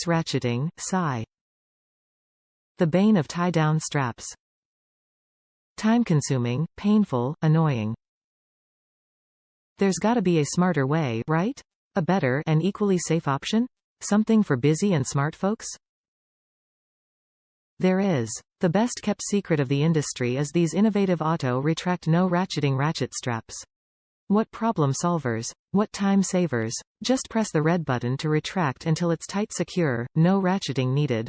Ratcheting, sigh. The bane of tie-down straps. Time-consuming, painful, annoying. There's gotta be a smarter way, right? A better and equally safe option? Something for busy and smart folks? There is. The best-kept secret of the industry is these innovative Auto Retract No Ratcheting ratchet straps. What problem solvers. What time savers. Just press the red button to retract until it's tight secure, no ratcheting needed.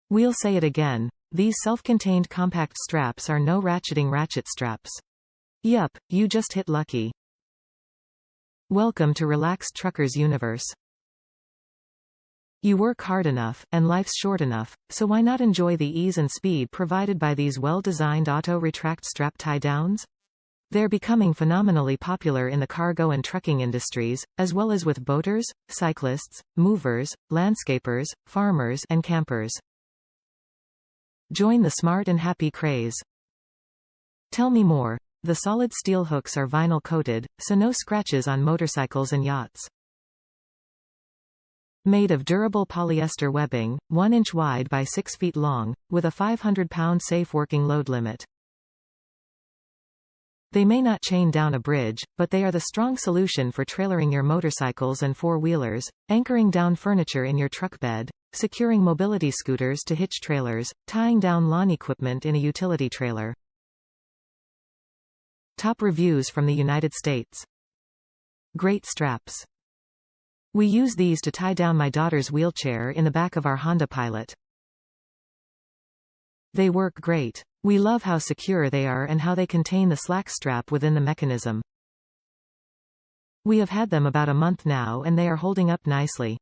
We'll say it again. These self-contained compact straps are no ratcheting ratchet straps. Yup, you just hit lucky. Welcome to Relaxed Trucker's universe. You work hard enough, and life's short enough, so why not enjoy the ease and speed provided by these well-designed auto retract strap tie-downs? They're becoming phenomenally popular in the cargo and trucking industries, as well as with boaters, cyclists, movers, landscapers, farmers, and campers. Join the SMART and HAPPY craze. Tell me more. The solid steel hooks are vinyl-coated, so no scratches on motorcycles and yachts. Made of durable polyester webbing, 1 inch wide by 6 feet long, with a 500-pound safe working load limit. They may not chain down a bridge, but they are the strong solution for trailering your motorcycles and four-wheelers, anchoring down furniture in your truck bed, securing mobility scooters to hitch trailers, tying down lawn equipment in a utility trailer. Top reviews from the United States. Great straps. We use these to tie down my daughter's wheelchair in the back of our Honda Pilot. They work great. We love how secure they are and how they contain the slack strap within the mechanism. We have had them about a month now and they are holding up nicely.